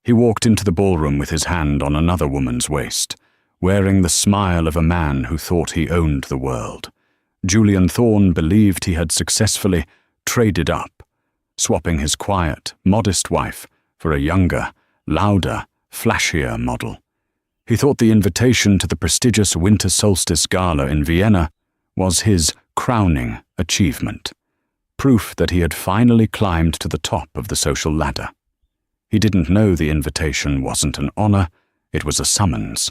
He walked into the ballroom with his hand on another woman's waist, wearing the smile of a man who thought he owned the world. Julian Thorne believed he had successfully traded up, swapping his quiet, modest wife for a younger, louder, flashier model. He thought the invitation to the prestigious winter solstice gala in Vienna was his crowning achievement, proof that he had finally climbed to the top of the social ladder. He didn't know the invitation wasn't an honor, it was a summons.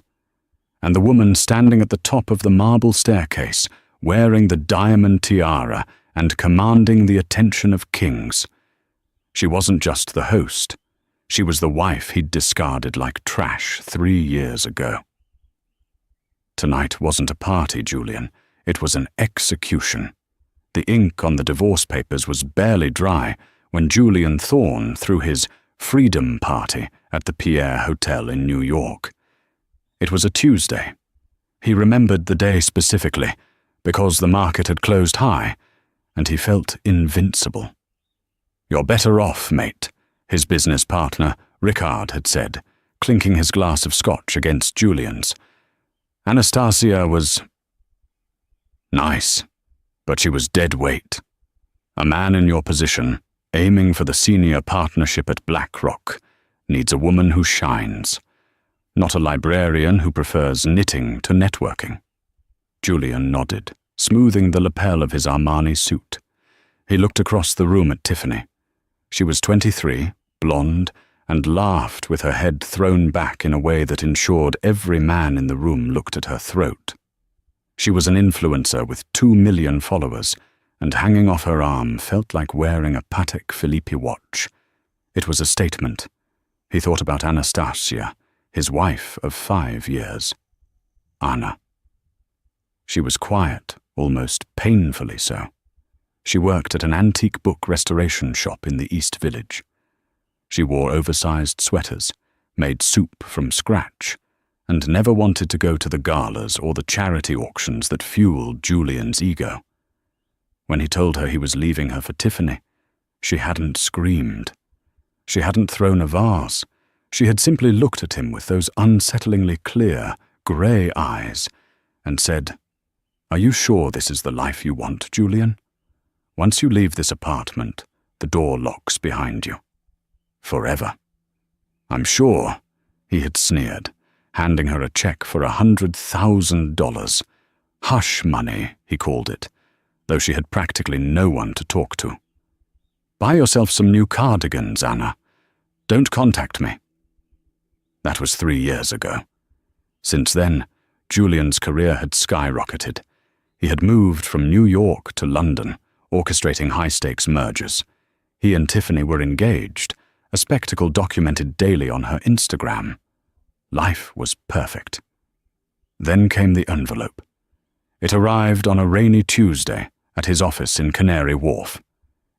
And the woman standing at the top of the marble staircase, wearing the diamond tiara and commanding the attention of kings. She wasn't just the host. She was the wife he'd discarded like trash 3 years ago. Tonight wasn't a party, Julian. It was an execution. The ink on the divorce papers was barely dry when Julian Thorne threw his freedom party at the Pierre Hotel in New York. It was a Tuesday. He remembered the day specifically because the market had closed high, and he felt invincible. "You're better off, mate," his business partner, Ricard, had said, clinking his glass of scotch against Julian's. Anastasia was nice, but she was dead weight. A man in your position, aiming for the senior partnership at BlackRock, needs a woman who shines, not a librarian who prefers knitting to networking. Julian nodded, smoothing the lapel of his Armani suit. He looked across the room at Tiffany. She was 23, blonde, and laughed with her head thrown back in a way that ensured every man in the room looked at her throat. She was an influencer with 2 million followers, and hanging off her arm felt like wearing a Patek Philippe watch. It was a statement. He thought about Anastasia, his wife of 5 years. Anna. She was quiet, almost painfully so. She worked at an antique book restoration shop in the East Village. She wore oversized sweaters, made soup from scratch, and never wanted to go to the galas or the charity auctions that fueled Julian's ego. When he told her he was leaving her for Tiffany, she hadn't screamed. She hadn't thrown a vase. She had simply looked at him with those unsettlingly clear, grey eyes and said, "Are you sure this is the life you want, Julian? Once you leave this apartment, the door locks behind you. Forever." "I'm sure," he had sneered, handing her a check for $100,000. Hush money, he called it, though she had practically no one to talk to. "Buy yourself some new cardigans, Anna. Don't contact me." That was 3 years ago. Since then, Julian's career had skyrocketed. He had moved from New York to London, orchestrating high-stakes mergers. He and Tiffany were engaged, a spectacle documented daily on her Instagram. Life was perfect. Then came the envelope. It arrived on a rainy Tuesday at his office in Canary Wharf.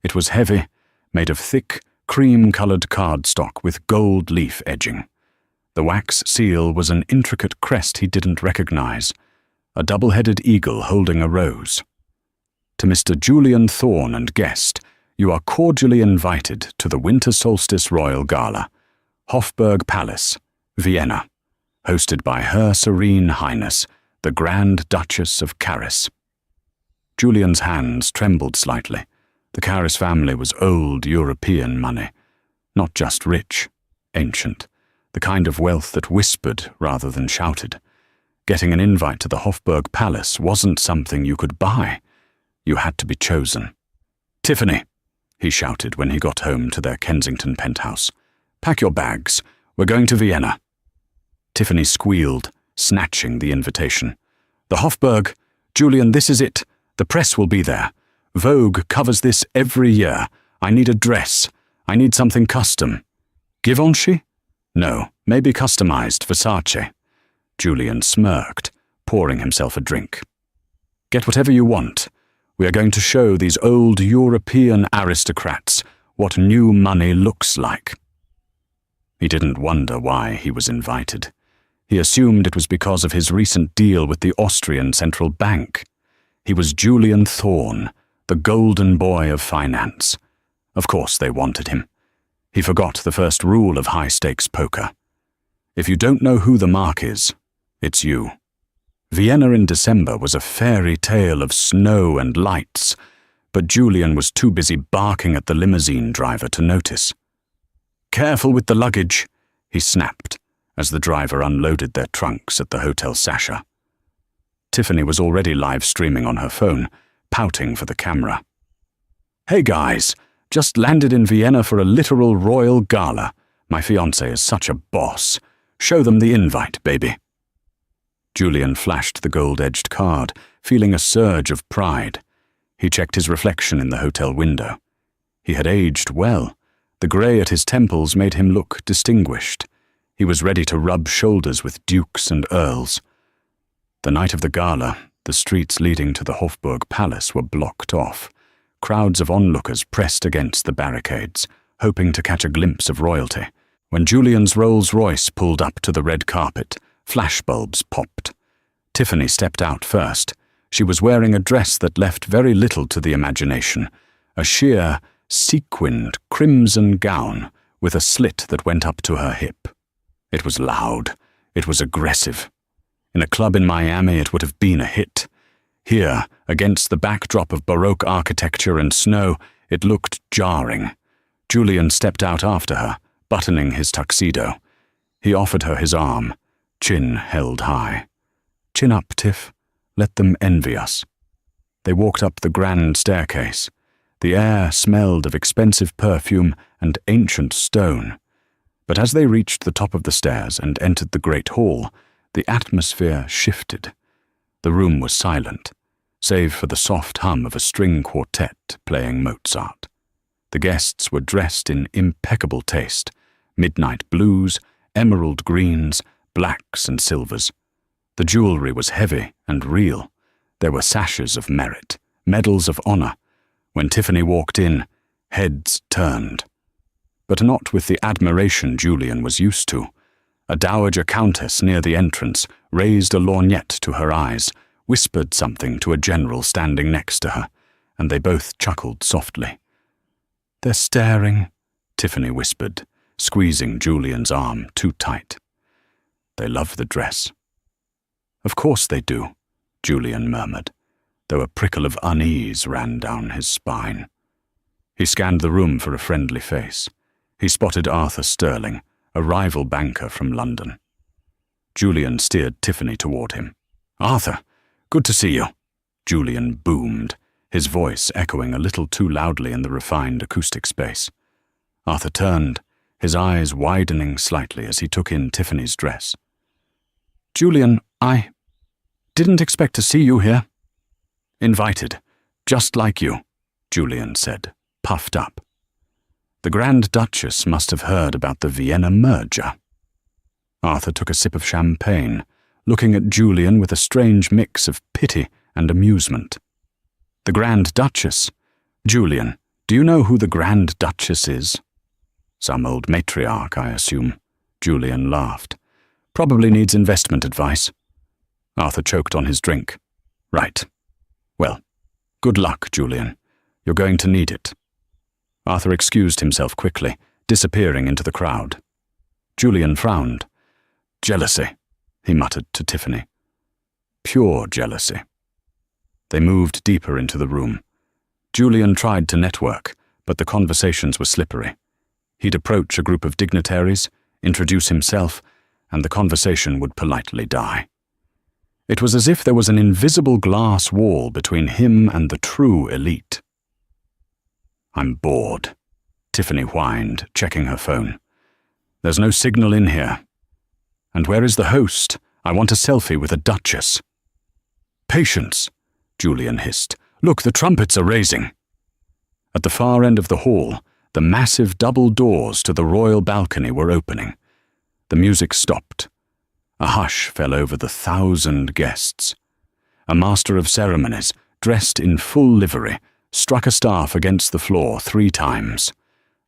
It was heavy, made of thick, cream-colored cardstock with gold leaf edging. The wax seal was an intricate crest he didn't recognize, a double-headed eagle holding a rose. "To Mr. Julian Thorne and guest, you are cordially invited to the Winter Solstice Royal Gala, Hofburg Palace, Vienna, hosted by Her Serene Highness, the Grand Duchess of Caris." Julian's hands trembled slightly. The Caris family was old European money, not just rich, ancient, the kind of wealth that whispered rather than shouted. Getting an invite to the Hofburg Palace wasn't something you could buy. You had to be chosen. "Tiffany," he shouted when he got home to their Kensington penthouse, "pack your bags. We're going to Vienna." Tiffany squealed, snatching the invitation. "The Hofburg, Julian, this is it. The press will be there. Vogue covers this every year. I need a dress. I need something custom. Givenchy? No, maybe customized Versace." Julian smirked, pouring himself a drink. "Get whatever you want. We are going to show these old European aristocrats what new money looks like." He didn't wonder why he was invited. He assumed it was because of his recent deal with the Austrian Central Bank. He was Julian Thorne, the golden boy of finance. Of course they wanted him. He forgot the first rule of high-stakes poker. If you don't know who the mark is, it's you. Vienna in December was a fairy tale of snow and lights, but Julian was too busy barking at the limousine driver to notice. "Careful with the luggage," he snapped, as the driver unloaded their trunks at the Hotel Sasha. Tiffany was already live-streaming on her phone, pouting for the camera. "Hey guys, just landed in Vienna for a literal royal gala. My fiancé is such a boss. Show them the invite, baby." Julian flashed the gold-edged card, feeling a surge of pride. He checked his reflection in the hotel window. He had aged well. The grey at his temples made him look distinguished. He was ready to rub shoulders with dukes and earls. The night of the gala, the streets leading to the Hofburg Palace were blocked off. Crowds of onlookers pressed against the barricades, hoping to catch a glimpse of royalty. When Julian's Rolls-Royce pulled up to the red carpet, flashbulbs popped. Tiffany stepped out first. She was wearing a dress that left very little to the imagination, a sheer, sequined, crimson gown with a slit that went up to her hip. It was loud. It was aggressive. In a club in Miami, it would have been a hit. Here, against the backdrop of Baroque architecture and snow, it looked jarring. Julian stepped out after her, buttoning his tuxedo. He offered her his arm, chin held high. "Chin up, Tiff. Let them envy us." They walked up the grand staircase. The air smelled of expensive perfume and ancient stone. But as they reached the top of the stairs and entered the great hall, the atmosphere shifted. The room was silent, save for the soft hum of a string quartet playing Mozart. The guests were dressed in impeccable taste, midnight blues, emerald greens, blacks and silvers. The jewelry was heavy and real. There were sashes of merit, medals of honor. When Tiffany walked in, heads turned. But not with the admiration Julian was used to. A dowager countess near the entrance raised a lorgnette to her eyes, whispered something to a general standing next to her, and they both chuckled softly. "They're staring," Tiffany whispered, squeezing Julian's arm too tight. "They love the dress." "Of course they do," Julian murmured, though a prickle of unease ran down his spine. He scanned the room for a friendly face. He spotted Arthur Sterling, a rival banker from London. Julian steered Tiffany toward him. "Arthur, good to see you," Julian boomed, his voice echoing a little too loudly in the refined acoustic space. Arthur turned, his eyes widening slightly as he took in Tiffany's dress. "Julian, I didn't expect to see you here." "Invited, just like you," Julian said, puffed up. The Grand Duchess must have heard about the Vienna merger. Arthur took a sip of champagne, looking at Julian with a strange mix of pity and amusement. "The Grand Duchess? Julian, do you know who the Grand Duchess is?" "Some old matriarch, I assume." Julian laughed. "Probably needs investment advice." Arthur choked on his drink. "Right. Well, good luck, Julian. You're going to need it." Arthur excused himself quickly, disappearing into the crowd. Julian frowned. "Jealousy," he muttered to Tiffany. "Pure jealousy." They moved deeper into the room. Julian tried to network, but the conversations were slippery. He'd approach a group of dignitaries, introduce himself, and the conversation would politely die. It was as if there was an invisible glass wall between him and the true elite. "I'm bored," Tiffany whined, checking her phone. "There's no signal in here. And where is the host? I want a selfie with a duchess." "Patience," Julian hissed. "Look, the trumpets are raising." At the far end of the hall, the massive double doors to the royal balcony were opening. The music stopped. A hush fell over the 1,000 guests. A master of ceremonies, dressed in full livery, struck a staff against the floor 3 times.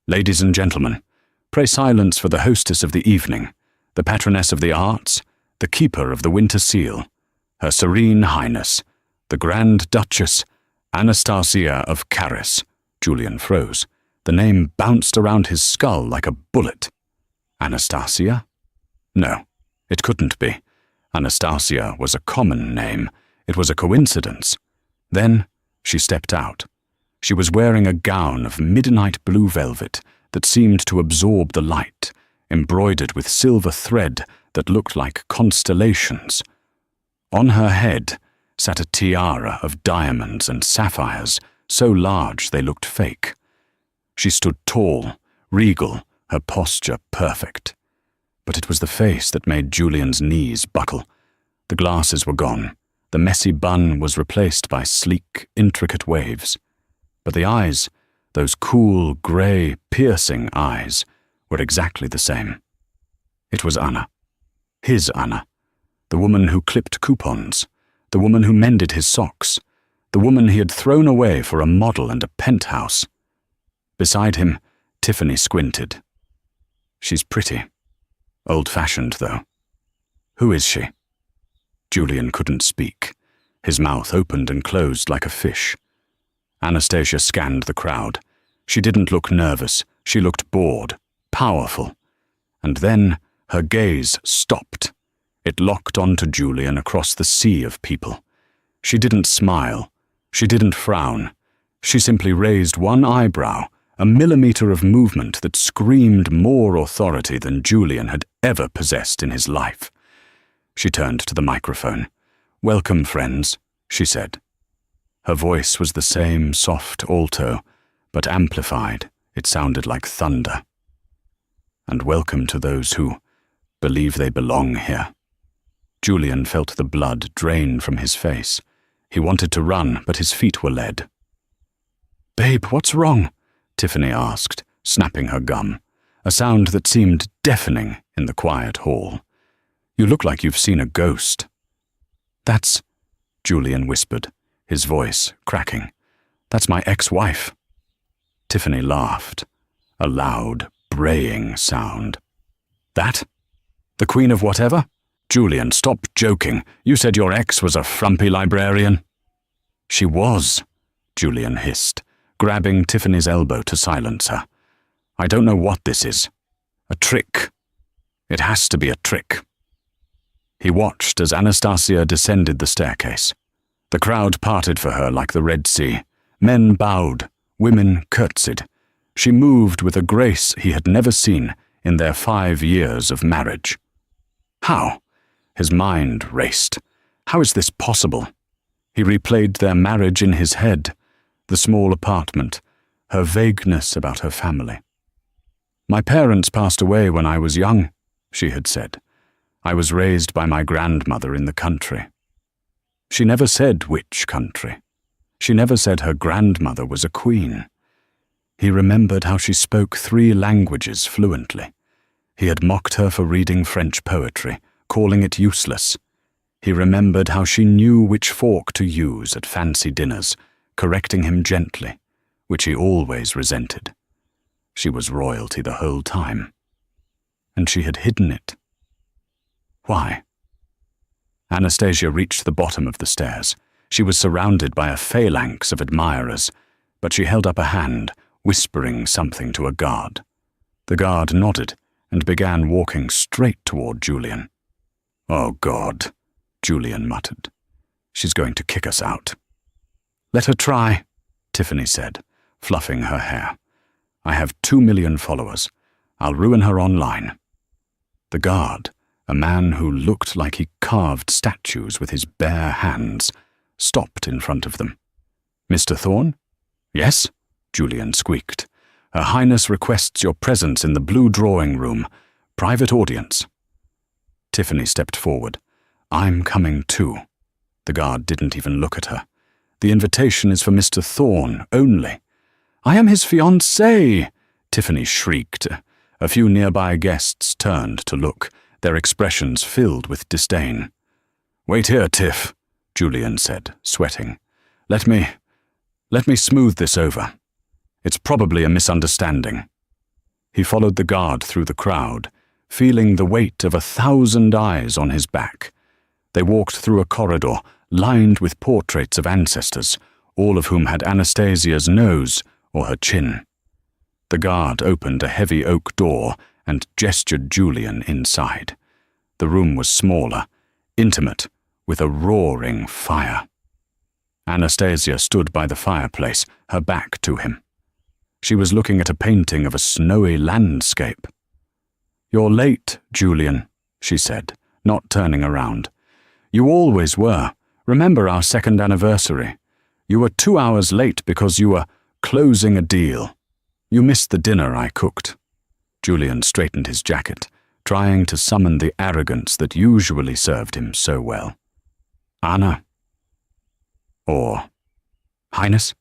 "Ladies and gentlemen, pray silence for the hostess of the evening, the patroness of the arts, the keeper of the winter seal, Her Serene Highness, the Grand Duchess, Anastasia of Caris." Julian froze. The name bounced around his skull like a bullet. Anastasia? No, it couldn't be. Anastasia was a common name. It was a coincidence. Then she stepped out. She was wearing a gown of midnight blue velvet that seemed to absorb the light, embroidered with silver thread that looked like constellations. On her head sat a tiara of diamonds and sapphires, so large they looked fake. She stood tall, regal, her posture perfect. But it was the face that made Julian's knees buckle. The glasses were gone. The messy bun was replaced by sleek, intricate waves. But the eyes, those cool, grey, piercing eyes, were exactly the same. It was Anna. His Anna. The woman who clipped coupons. The woman who mended his socks. The woman he had thrown away for a model and a penthouse. Beside him, Tiffany squinted. She's pretty. Old-fashioned, though. Who is she? Julian couldn't speak. His mouth opened and closed like a fish. Anastasia scanned the crowd. She didn't look nervous. She looked bored, powerful. And then her gaze stopped. It locked onto Julian across the sea of people. She didn't smile. She didn't frown. She simply raised one eyebrow, a millimeter of movement that screamed more authority than Julian had ever possessed in his life. She turned to the microphone. "Welcome, friends," she said. Her voice was the same soft alto, but amplified. It sounded like thunder. "And welcome to those who believe they belong here." Julian felt the blood drain from his face. He wanted to run, but his feet were lead. "Babe, what's wrong?" Tiffany asked, snapping her gum, a sound that seemed deafening in the quiet hall. "You look like you've seen a ghost." "That's," Julian whispered, his voice cracking. "That's my ex-wife." Tiffany laughed, a loud, braying sound. "That? The queen of whatever? Julian, stop joking. You said your ex was a frumpy librarian." "She was," Julian hissed, grabbing Tiffany's elbow to silence her. "I don't know what this is. A trick. It has to be a trick." He watched as Anastasia descended the staircase. The crowd parted for her like the Red Sea. Men bowed, women curtsied. She moved with a grace he had never seen in their 5 years of marriage. How? His mind raced. How is this possible? He replayed their marriage in his head, the small apartment, her vagueness about her family. "My parents passed away when I was young," she had said. "I was raised by my grandmother in the country." She never said which country. She never said her grandmother was a queen. He remembered how she spoke 3 languages fluently. He had mocked her for reading French poetry, calling it useless. He remembered how she knew which fork to use at fancy dinners, correcting him gently, which he always resented. She was royalty the whole time. And she had hidden it. Why? Anastasia reached the bottom of the stairs. She was surrounded by a phalanx of admirers, but she held up a hand, whispering something to a guard. The guard nodded and began walking straight toward Julian. "Oh, God," Julian muttered. "She's going to kick us out." "Let her try," Tiffany said, fluffing her hair. "I have 2 million followers. I'll ruin her online." The guard, a man who looked like he carved statues with his bare hands, stopped in front of them. "Mr. Thorne?" "Yes?" Julian squeaked. "Her Highness requests your presence in the blue drawing room. Private audience." Tiffany stepped forward. "I'm coming too." The guard didn't even look at her. "The invitation is for Mr. Thorne only." "I am his fiancée!" Tiffany shrieked. A few nearby guests turned to look, their expressions filled with disdain. "Wait here, Tiff," Julian said, sweating. Let me smooth this over. It's probably a misunderstanding." He followed the guard through the crowd, feeling the weight of 1,000 eyes on his back. They walked through a corridor lined with portraits of ancestors, all of whom had Anastasia's nose or her chin. The guard opened a heavy oak door and gestured Julian inside. The room was smaller, intimate, with a roaring fire. Anastasia stood by the fireplace, her back to him. She was looking at a painting of a snowy landscape. "You're late, Julian," she said, not turning around. "You always were. Remember our second anniversary. You were 2 hours late because you were closing a deal. You missed the dinner I cooked." Julian straightened his jacket, trying to summon the arrogance that usually served him so well. "Anna." Or, "Highness,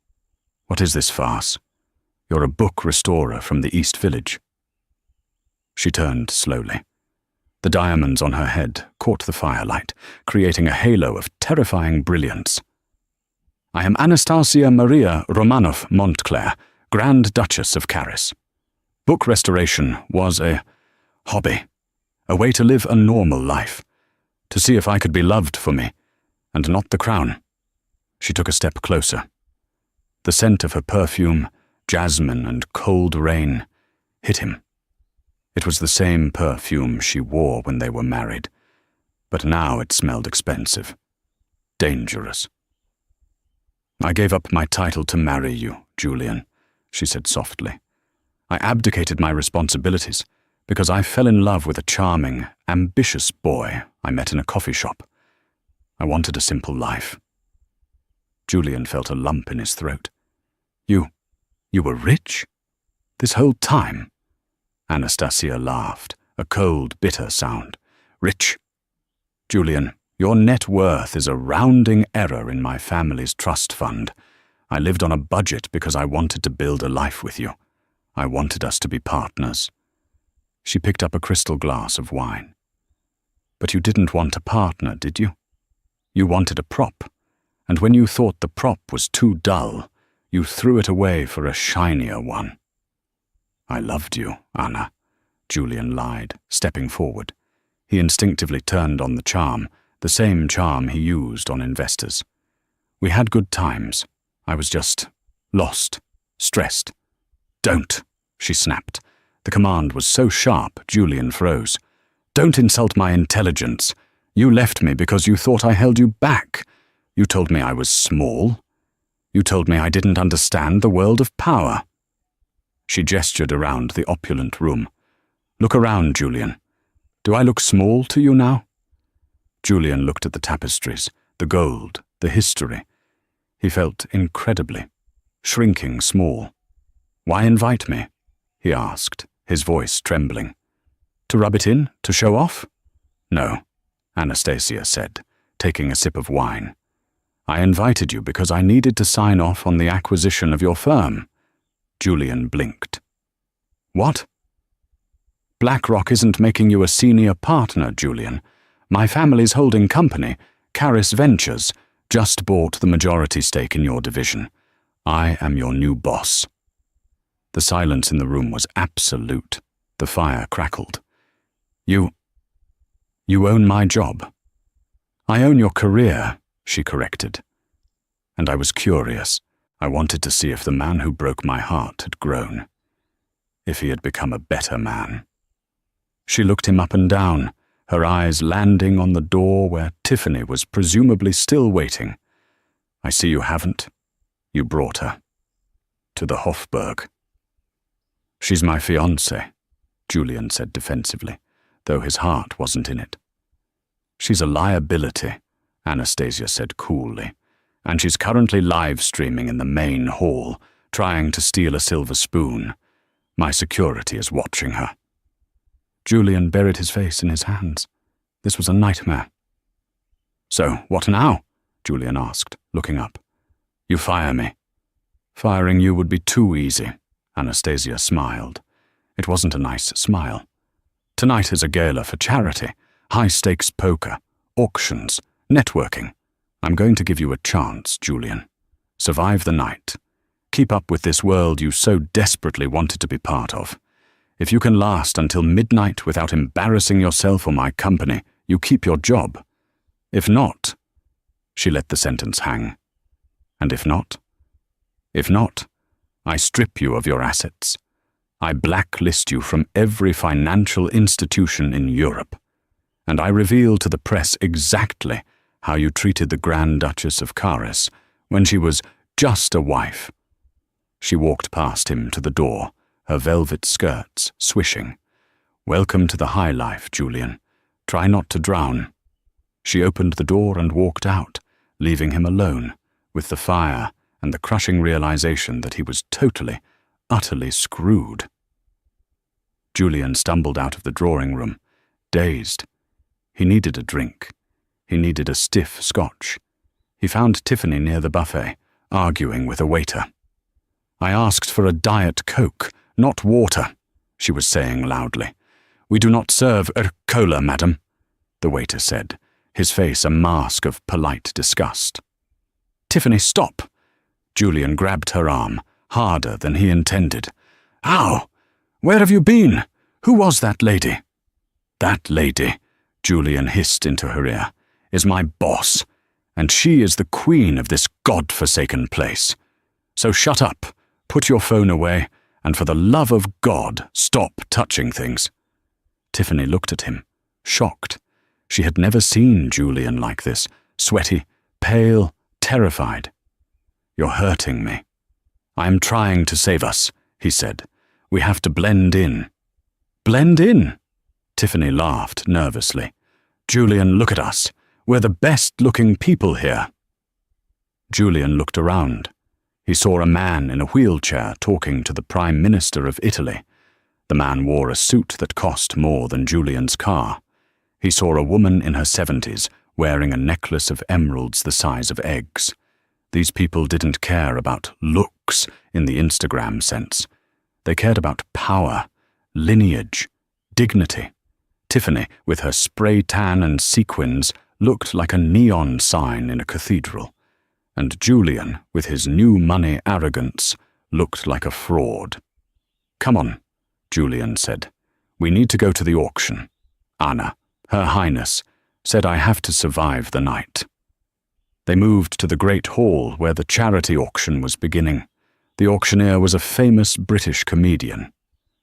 what is this farce? You're a book restorer from the East Village." She turned slowly. The diamonds on her head caught the firelight, creating a halo of terrifying brilliance. "I am Anastasia Maria Romanov Montclair, Grand Duchess of Caris. Book restoration was a hobby, a way to live a normal life, to see if I could be loved for me, and not the crown." She took a step closer. The scent of her perfume, jasmine and cold rain, hit him. It was the same perfume she wore when they were married, but now it smelled expensive, dangerous. "I gave up my title to marry you, Julian," she said softly. "I abdicated my responsibilities because I fell in love with a charming, ambitious boy I met in a coffee shop. I wanted a simple life." Julian felt a lump in his throat. You were rich? This whole time?" Anastasia laughed, a cold, bitter sound. "Rich? Julian, your net worth is a rounding error in my family's trust fund. I lived on a budget because I wanted to build a life with you. I wanted us to be partners." She picked up a crystal glass of wine. "But you didn't want a partner, did you? You wanted a prop, and when you thought the prop was too dull, you threw it away for a shinier one." "I loved you, Anna," Julian lied, stepping forward. He instinctively turned on the charm, the same charm he used on investors. "We had good times. I was just lost, stressed." "Don't," she snapped. The command was so sharp, Julian froze. "Don't insult my intelligence. You left me because you thought I held you back. You told me I was small. You told me I didn't understand the world of power." She gestured around the opulent room. "Look around, Julian. Do I look small to you now?" Julian looked at the tapestries, the gold, the history. He felt incredibly, shrinking small. "Why invite me?" he asked, his voice trembling. "To rub it in? To show off?" "No," Anastasia said, taking a sip of wine. "I invited you because I needed to sign off on the acquisition of your firm." Julian blinked. "What?" "BlackRock isn't making you a senior partner, Julian. My family's holding company, Caris Ventures, just bought the majority stake in your division. I am your new boss." The silence in the room was absolute. The fire crackled. You own my job." "I own your career," she corrected. "And I was curious. I wanted to see if the man who broke my heart had grown. If he had become a better man." She looked him up and down, her eyes landing on the door where Tiffany was presumably still waiting. "I see you haven't. You brought her. To the Hofburg." "She's my fiancée," Julian said defensively, though his heart wasn't in it. "She's a liability," Anastasia said coolly, "and she's currently live-streaming in the main hall, trying to steal a silver spoon. My security is watching her." Julian buried his face in his hands. This was a nightmare. "So, what now?" Julian asked, looking up. "You fire me." "Firing you would be too easy," Anastasia smiled. It wasn't a nice smile. "Tonight is a gala for charity, high-stakes poker, auctions, networking. I'm going to give you a chance, Julian. Survive the night. Keep up with this world you so desperately wanted to be part of. If you can last until midnight without embarrassing yourself or my company, you keep your job. If not," she let the sentence hang. "And if not? If not, I strip you of your assets. I blacklist you from every financial institution in Europe, and I reveal to the press exactly how you treated the Grand Duchess of Caris when she was just a wife." She walked past him to the door, her velvet skirts swishing. "Welcome to the high life, Julian. Try not to drown." She opened the door and walked out, leaving him alone, with the fire and the crushing realization that he was totally, utterly screwed. Julian stumbled out of the drawing room, dazed. He needed a drink. He needed a stiff scotch. He found Tiffany near the buffet, arguing with a waiter. "I asked for a Diet Coke, not water," she was saying loudly. "We do not serve cola, madam," the waiter said, his face a mask of polite disgust. "Tiffany, stop!" Julian grabbed her arm, harder than he intended. "Ow! Where have you been? Who was that lady?" "That lady," Julian hissed into her ear, "is my boss, and she is the queen of this God-forsaken place. So shut up, put your phone away, and for the love of God, stop touching things." Tiffany looked at him, shocked. She had never seen Julian like this, sweaty, pale, terrified. "You're hurting me." "I am trying to save us," he said. "We have to blend in." "Blend in?" Tiffany laughed nervously. "Julian, look at us. We're the best-looking people here." Julian looked around. He saw a man in a wheelchair talking to the Prime Minister of Italy. The man wore a suit that cost more than Julian's car. He saw a woman in her 70s wearing a necklace of emeralds the size of eggs. These people didn't care about looks in the Instagram sense. They cared about power, lineage, dignity. Tiffany, with her spray tan and sequins, looked like a neon sign in a cathedral. And Julian, with his new money arrogance, looked like a fraud. "Come on," Julian said. "We need to go to the auction. Anna, Her Highness, said I have to survive the night." They moved to the great hall where the charity auction was beginning. The auctioneer was a famous British comedian.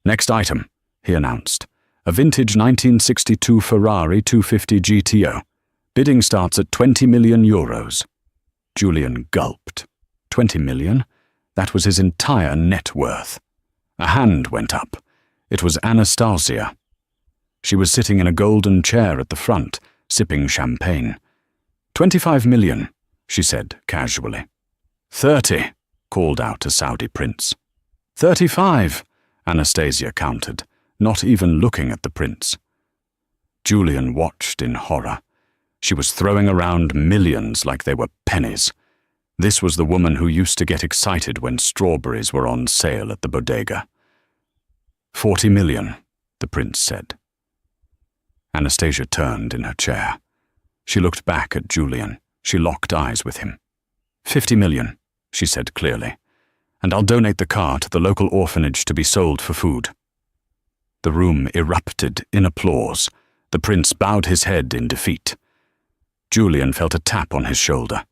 "Next item," he announced. "A vintage 1962 Ferrari 250 GTO. Bidding starts at 20 million euros. Julian gulped. 20 million? That was his entire net worth. A hand went up. It was Anastasia. She was sitting in a golden chair at the front, sipping champagne. 25 million, she said casually. 30, called out a Saudi prince. 35, Anastasia countered, not even looking at the prince. Julian watched in horror. She was throwing around millions like they were pennies. This was the woman who used to get excited when strawberries were on sale at the bodega. 40 million, the prince said. Anastasia turned in her chair. She looked back at Julian. She locked eyes with him. 50 million, she said clearly, and I'll donate the car to the local orphanage to be sold for food. The room erupted in applause. The prince bowed his head in defeat. Julian felt a tap on his shoulder.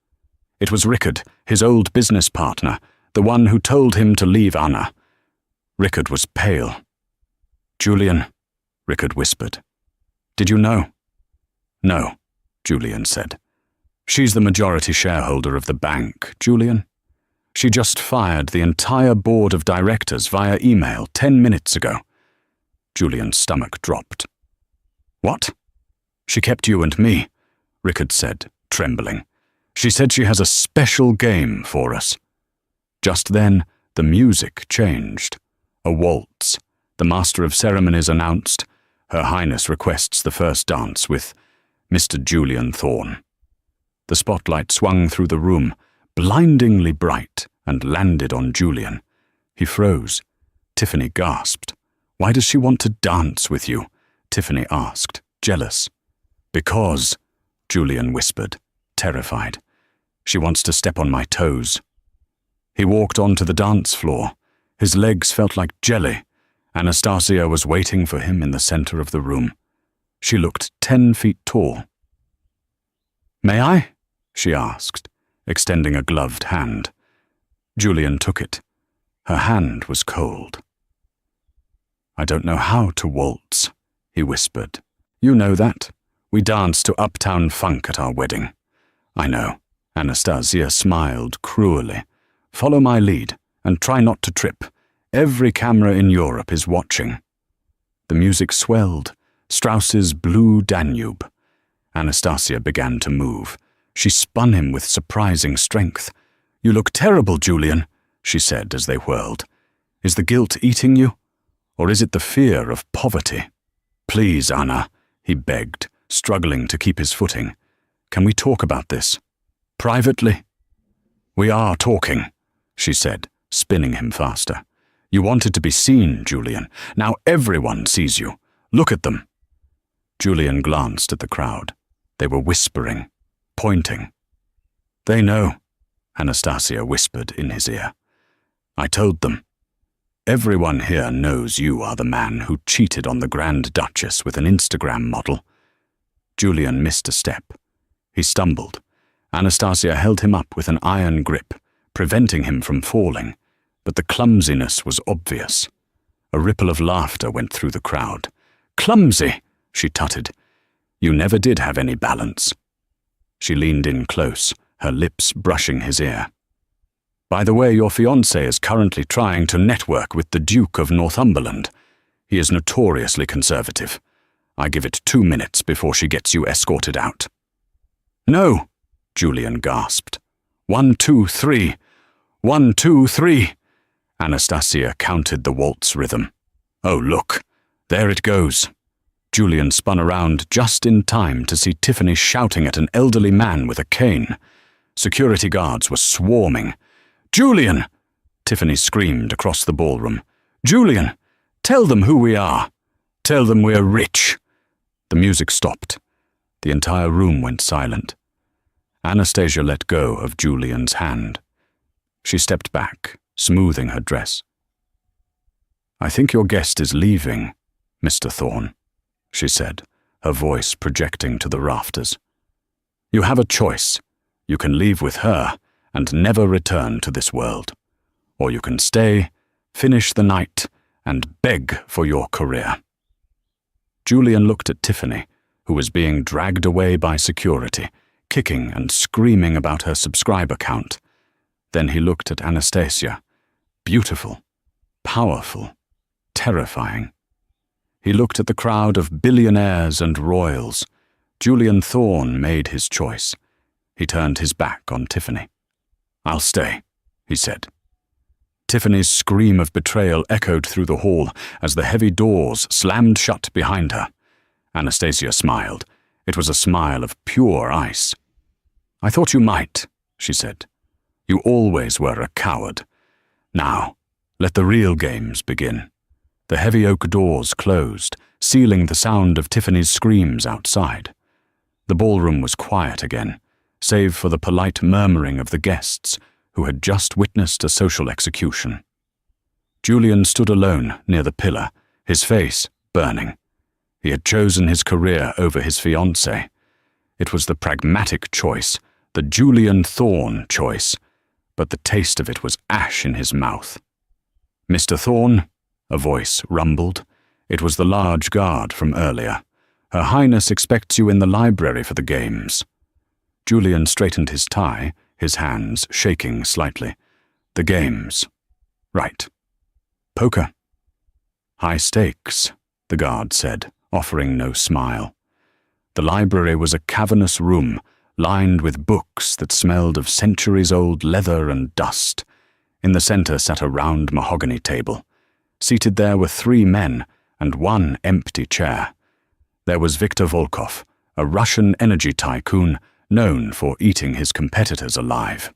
It was Rickard, his old business partner, the one who told him to leave Anna. Rickard was pale. "Julian," Rickard whispered. "Did you know?" "No," Julian said. "She's the majority shareholder of the bank, Julian. She just fired the entire board of directors via email 10 minutes ago." Julian's stomach dropped. "What?" "She kept you and me," Rickard said, trembling. "She said she has a special game for us." Just then, the music changed. A waltz. The master of ceremonies announced, "Her Highness requests the first dance with Mr. Julian Thorne." The spotlight swung through the room, blindingly bright, and landed on Julian. He froze. Tiffany gasped. "Why does she want to dance with you?" Tiffany asked, jealous. "Because," Julian whispered, terrified. "She wants to step on my toes." He walked onto the dance floor. His legs felt like jelly. Anastasia was waiting for him in the center of the room. She looked 10 feet tall. "May I?" she asked, extending a gloved hand. Julian took it. Her hand was cold. I don't know how to waltz, he whispered. You know that. We danced to Uptown Funk at our wedding. I know. Anastasia smiled cruelly. Follow my lead, and try not to trip. Every camera in Europe is watching. The music swelled. Strauss's Blue Danube. Anastasia began to move. She spun him with surprising strength. You look terrible, Julian, she said as they whirled. Is the guilt eating you? Or is it the fear of poverty? Please, Anna, he begged, struggling to keep his footing. Can we talk about this? Privately? We are talking, she said, spinning him faster. You wanted to be seen, Julian. Now everyone sees you. Look at them. Julian glanced at the crowd. They were whispering, pointing. They know, Anastasia whispered in his ear. I told them. Everyone here knows you are the man who cheated on the Grand Duchess with an Instagram model. Julian missed a step. He stumbled. Anastasia held him up with an iron grip, preventing him from falling, but the clumsiness was obvious. A ripple of laughter went through the crowd. Clumsy, she tutted. You never did have any balance. She leaned in close, her lips brushing his ear. By the way, your fiancé is currently trying to network with the Duke of Northumberland. He is notoriously conservative. I give it 2 minutes before she gets you escorted out. No, Julian gasped. 1, 2, 3. 1, 2, 3. Anastasia counted the waltz rhythm. Oh, look, there it goes. Julian spun around just in time to see Tiffany shouting at an elderly man with a cane. Security guards were swarming. Julian! Tiffany screamed across the ballroom. Julian! Tell them who we are. Tell them we're rich. The music stopped. The entire room went silent. Anastasia let go of Julian's hand. She stepped back, smoothing her dress. I think your guest is leaving, Mr. Thorne, she said, her voice projecting to the rafters. You have a choice. You can leave with her and never return to this world. Or you can stay, finish the night, and beg for your career. Julian looked at Tiffany, who was being dragged away by security, kicking and screaming about her subscriber count. Then he looked at Anastasia, beautiful, powerful, terrifying. He looked at the crowd of billionaires and royals. Julian Thorne made his choice. He turned his back on Tiffany. I'll stay, he said. Tiffany's scream of betrayal echoed through the hall as the heavy doors slammed shut behind her. Anastasia smiled. It was a smile of pure ice. I thought you might, she said. You always were a coward. Now, let the real games begin. The heavy oak doors closed, sealing the sound of Tiffany's screams outside. The ballroom was quiet again, save for the polite murmuring of the guests who had just witnessed a social execution. Julian stood alone near the pillar, his face burning. He had chosen his career over his fiancée. It was the pragmatic choice, the Julian Thorne choice, but the taste of it was ash in his mouth. Mr. Thorne, a voice rumbled. It was the large guard from earlier. Her Highness expects you in the library for the games. Julian straightened his tie, his hands shaking slightly. The games. Right. Poker. High stakes, the guard said, offering no smile. The library was a cavernous room, lined with books that smelled of centuries-old leather and dust. In the center sat a round mahogany table. Seated there were 3 men and 1 empty chair. There was Viktor Volkov, a Russian energy tycoon known for eating his competitors alive.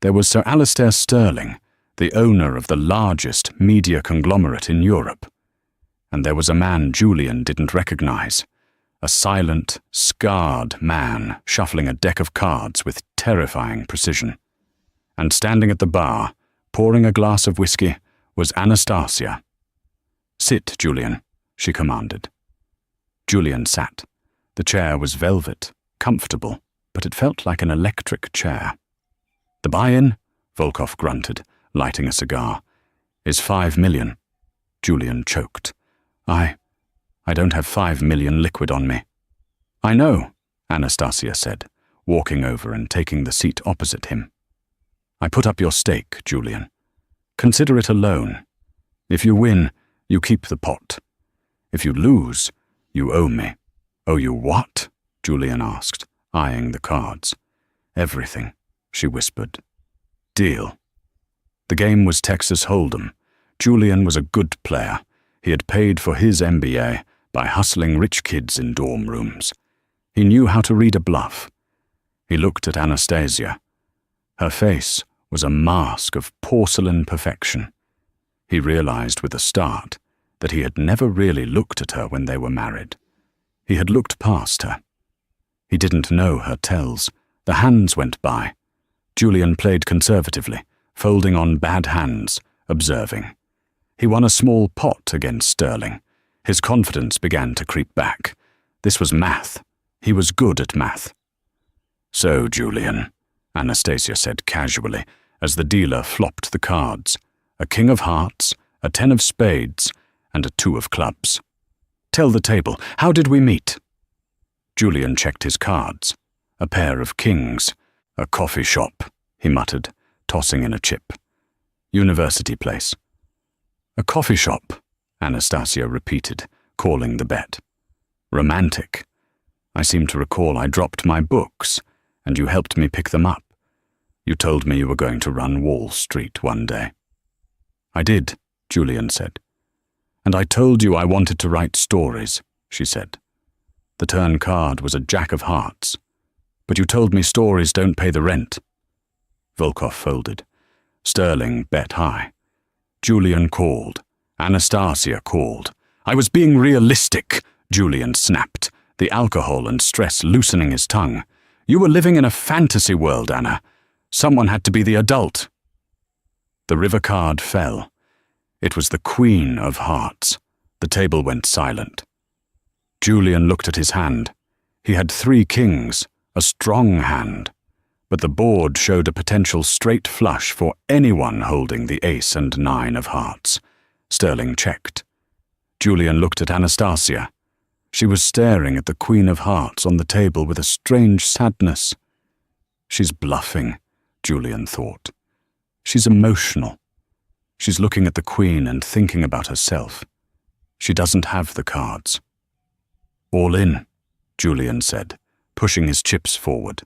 There was Sir Alistair Sterling, the owner of the largest media conglomerate in Europe. And there was a man Julian didn't recognize, a silent, scarred man shuffling a deck of cards with terrifying precision. And standing at the bar, pouring a glass of whiskey, was Anastasia. Sit, Julian, she commanded. Julian sat. The chair was velvet, comfortable, but it felt like an electric chair. The buy-in, Volkov grunted, lighting a cigar, is 5 million. Julian choked. I don't have 5 million liquid on me. I know, Anastasia said, walking over and taking the seat opposite him. I put up your stake, Julian. Consider it a loan. If you win, you keep the pot. If you lose, you owe me. Owe you what? Julian asked, eyeing the cards. Everything, she whispered. Deal. The game was Texas Hold'em. Julian was a good player. He had paid for his MBA by hustling rich kids in dorm rooms. He knew how to read a bluff. He looked at Anastasia. Her face was a mask of porcelain perfection. He realized with a start that he had never really looked at her when they were married. He had looked past her. He didn't know her tells. The hands went by. Julian played conservatively, folding on bad hands, observing. He won a small pot against Sterling. His confidence began to creep back. This was math. He was good at math. So, Julian, Anastasia said casually, as the dealer flopped the cards, a king of hearts, a 10 of spades, and a 2 of clubs. Tell the table, how did we meet? Julian checked his cards. A pair of kings. A coffee shop, he muttered, tossing in a chip. University place. A coffee shop, Anastasia repeated, calling the bet. Romantic. I seem to recall I dropped my books, and you helped me pick them up. You told me you were going to run Wall Street one day. I did, Julian said. And I told you I wanted to write stories, she said. The turn card was a jack of hearts. But you told me stories don't pay the rent. Volkov folded. Sterling bet high. Julian called. Anastasia called. I was being realistic, Julian snapped, the alcohol and stress loosening his tongue. You were living in a fantasy world, Anna. Someone had to be the adult. The river card fell. It was the Queen of Hearts. The table went silent. Julian looked at his hand. He had 3 kings, a strong hand. But the board showed a potential straight flush for anyone holding the ace and 9 of hearts. Sterling checked. Julian looked at Anastasia. She was staring at the Queen of Hearts on the table with a strange sadness. She's bluffing, Julian thought. She's emotional. She's looking at the Queen and thinking about herself. She doesn't have the cards. All in, Julian said, pushing his chips forward.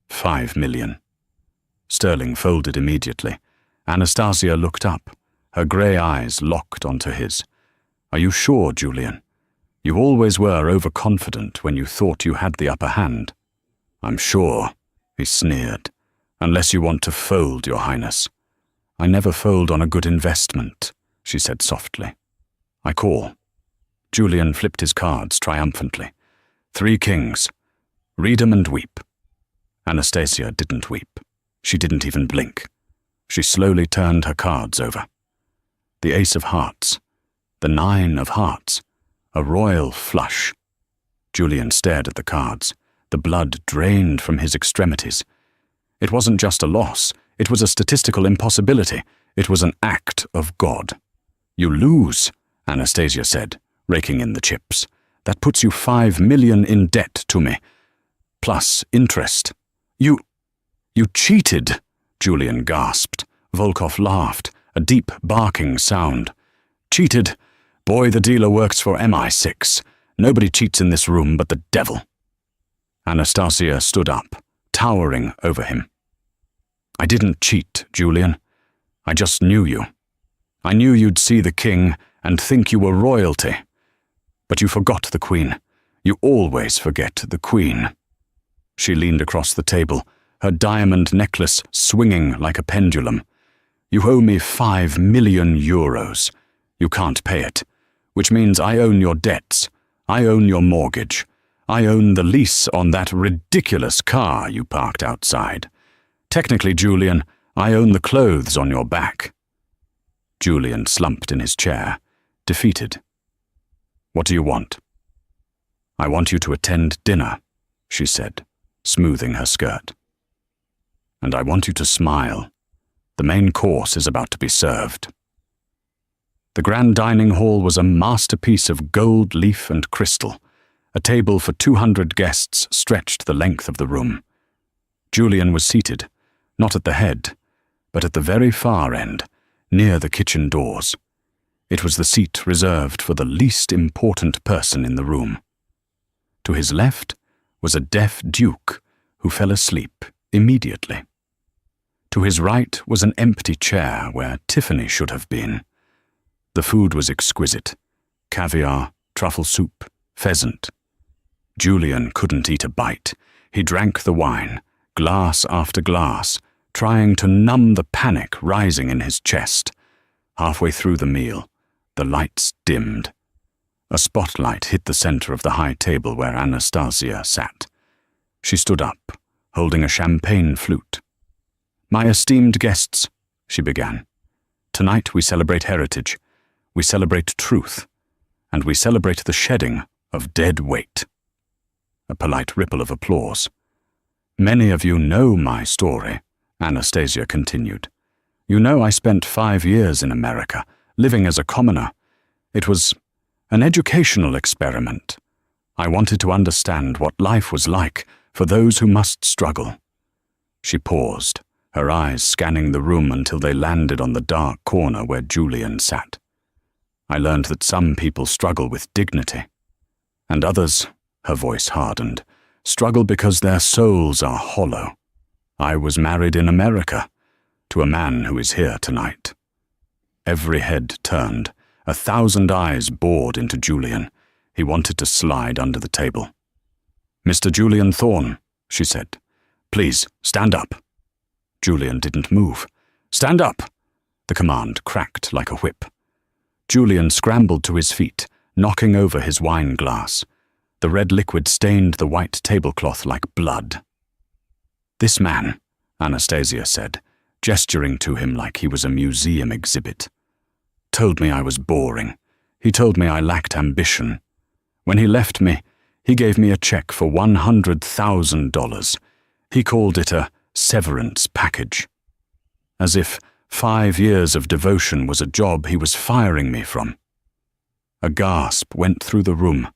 5 million. Sterling folded immediately. Anastasia looked up, her grey eyes locked onto his. Are you sure, Julian? You always were overconfident when you thought you had the upper hand. I'm sure, he sneered, unless you want to fold, Your Highness. I never fold on a good investment, she said softly. I call. Julian flipped his cards triumphantly. 3 kings. Read 'em and weep. Anastasia didn't weep. She didn't even blink. She slowly turned her cards over. The ace of hearts. The 9 of hearts. A royal flush. Julian stared at the cards. The blood drained from his extremities. It wasn't just a loss. It was a statistical impossibility. It was an act of God. You lose, Anastasia said, raking in the chips. That puts you 5 million in debt to me. Plus interest. You cheated, Julian gasped. Volkov laughed, a deep barking sound. Cheated? Boy, the dealer works for MI6. Nobody cheats in this room but the devil. Anastasia stood up, towering over him. I didn't cheat, Julian. I just knew you. I knew you'd see the king and think you were royalty. But you forgot the Queen. You always forget the Queen. She leaned across the table, her diamond necklace swinging like a pendulum. You owe me 5 million euros. You can't pay it, which means I own your debts. I own your mortgage. I own the lease on that ridiculous car you parked outside. Technically, Julian, I own the clothes on your back. Julian slumped in his chair, defeated. What do you want? I want you to attend dinner, she said, smoothing her skirt. And I want you to smile. The main course is about to be served. The grand dining hall was a masterpiece of gold leaf and crystal. A table for 200 guests stretched the length of the room. Julian was seated, not at the head, but at the very far end, near the kitchen doors. It was the seat reserved for the least important person in the room. To his left was a deaf duke who fell asleep immediately. To his right was an empty chair where Tiffany should have been. The food was exquisite: caviar, truffle soup, pheasant. Julian couldn't eat a bite. He drank the wine, glass after glass, trying to numb the panic rising in his chest. Halfway through the meal, the lights dimmed. A spotlight hit the center of the high table where Anastasia sat. She stood up, holding a champagne flute. "My esteemed guests," she began, "tonight we celebrate heritage, we celebrate truth, and we celebrate the shedding of dead weight." A polite ripple of applause. "Many of you know my story," Anastasia continued. "You know I spent 5 years in America, living as a commoner. It was an educational experiment. I wanted to understand what life was like for those who must struggle." She paused, her eyes scanning the room until they landed on the dark corner where Julian sat. "I learned that some people struggle with dignity, and others," her voice hardened, "struggle because their souls are hollow. I was married in America, to a man who is here tonight." Every head turned, 1,000 eyes bored into Julian. He wanted to slide under the table. "Mr. Julian Thorne," she said, "please stand up." Julian didn't move. "Stand up!" The command cracked like a whip. Julian scrambled to his feet, knocking over his wine glass. The red liquid stained the white tablecloth like blood. "This man," Anastasia said, gesturing to him like he was a museum exhibit, "told me I was boring. He told me I lacked ambition. When he left me, he gave me a check for $100,000. He called it a severance package. As if 5 years of devotion was a job he was firing me from." A gasp went through the room.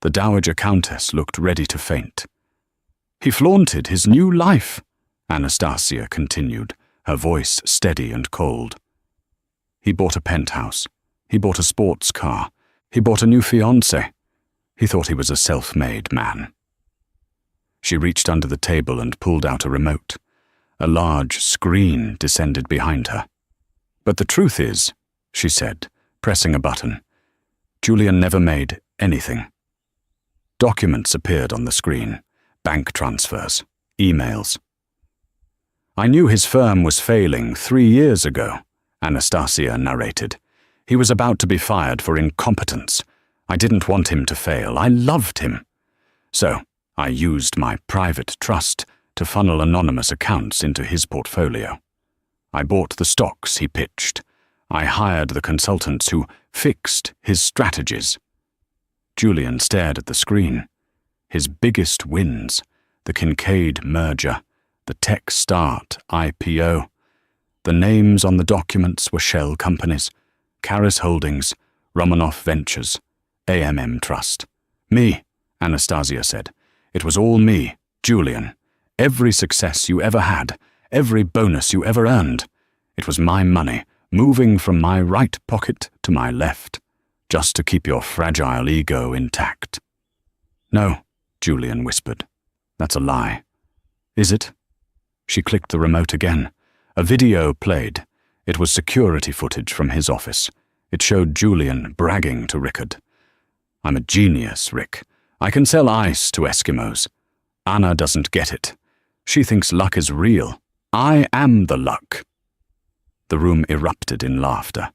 The Dowager Countess looked ready to faint. "He flaunted his new life," Anastasia continued, her voice steady and cold. "He bought a penthouse. He bought a sports car. He bought a new fiancée. He thought he was a self-made man." She reached under the table and pulled out a remote. A large screen descended behind her. "But the truth is," she said, pressing a button, "Julian never made anything." Documents appeared on the screen. Bank transfers, emails. "I knew his firm was failing 3 years ago," Anastasia narrated. "He was about to be fired for incompetence. I didn't want him to fail. I loved him. So I used my private trust to funnel anonymous accounts into his portfolio. I bought the stocks he pitched. I hired the consultants who fixed his strategies." Julian stared at the screen. His biggest wins, the Kincaid merger, the Tech Start IPO. The names on the documents were shell companies: Caris Holdings, Romanoff Ventures, AMM Trust. "Me," Anastasia said. "It was all me, Julian. Every success you ever had, every bonus you ever earned. It was my money, moving from my right pocket to my left, just to keep your fragile ego intact." "No," Julian whispered. "That's a lie." "Is it?" She clicked the remote again. A video played. It was security footage from his office. It showed Julian bragging to Rickard. "I'm a genius, Rick. I can sell ice to Eskimos. Anna doesn't get it. She thinks luck is real. I am the luck." The room erupted in laughter.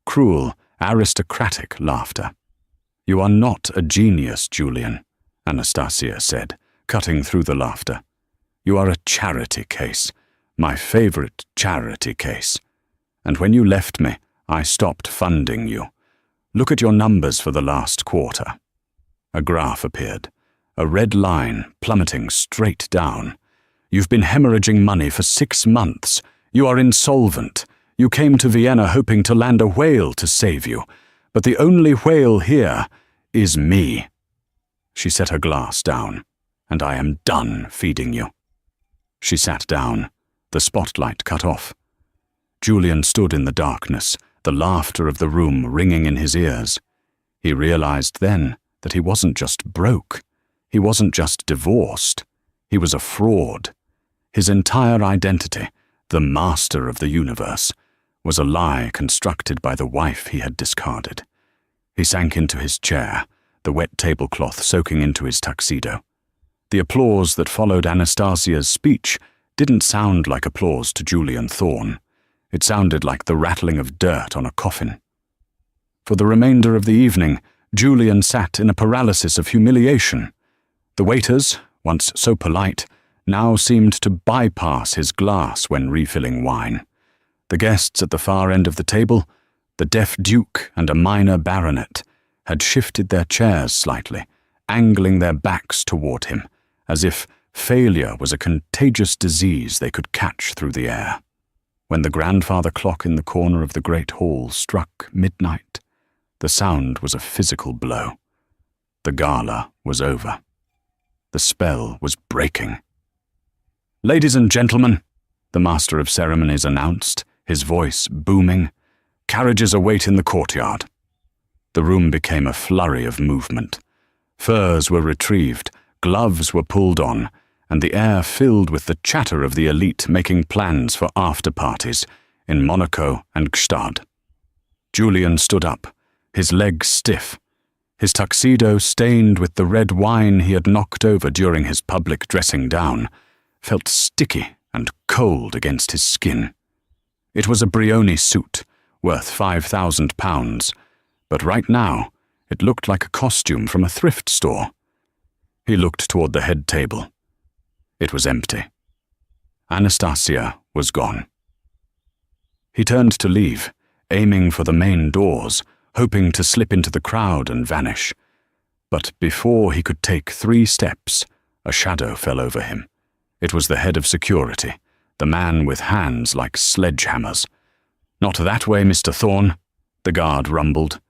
Cruel, aristocratic laughter. "You are not a genius, Julian," Anastasia said, cutting through the laughter. "You are a charity case, my favorite charity case. And when you left me, I stopped funding you. Look at your numbers for the last quarter." A graph appeared, a red line plummeting straight down. "You've been hemorrhaging money for 6 months. You are insolvent. You came to Vienna hoping to land a whale to save you, but the only whale here is me." She set her glass down. "And I am done feeding you." She sat down, the spotlight cut off. Julian stood in the darkness, the laughter of the room ringing in his ears. He realized then that he wasn't just broke. He wasn't just divorced. He was a fraud. His entire identity, the master of the universe, was a lie constructed by the wife he had discarded. He sank into his chair, the wet tablecloth soaking into his tuxedo. The applause that followed Anastasia's speech didn't sound like applause to Julian Thorne. It sounded like the rattling of dirt on a coffin. For the remainder of the evening, Julian sat in a paralysis of humiliation. The waiters, once so polite, now seemed to bypass his glass when refilling wine. The guests at the far end of the table, the deaf duke and a minor baronet, had shifted their chairs slightly, angling their backs toward him, as if failure was a contagious disease they could catch through the air. When the grandfather clock in the corner of the great hall struck midnight, the sound was a physical blow. The gala was over. The spell was breaking. "Ladies and gentlemen," the master of ceremonies announced, his voice booming, "carriages await in the courtyard." The room became a flurry of movement. Furs were retrieved, gloves were pulled on, and the air filled with the chatter of the elite making plans for after-parties in Monaco and Gstaad. Julian stood up, his legs stiff, his tuxedo stained with the red wine he had knocked over during his public dressing down, felt sticky and cold against his skin. It was a Brioni suit, worth £5,000, but right now it looked like a costume from a thrift store. He looked toward the head table. It was empty. Anastasia was gone. He turned to leave, aiming for the main doors, hoping to slip into the crowd and vanish. But before he could take 3 steps, a shadow fell over him. It was the head of security, the man with hands like sledgehammers. "Not that way, Mr. Thorne," the guard rumbled.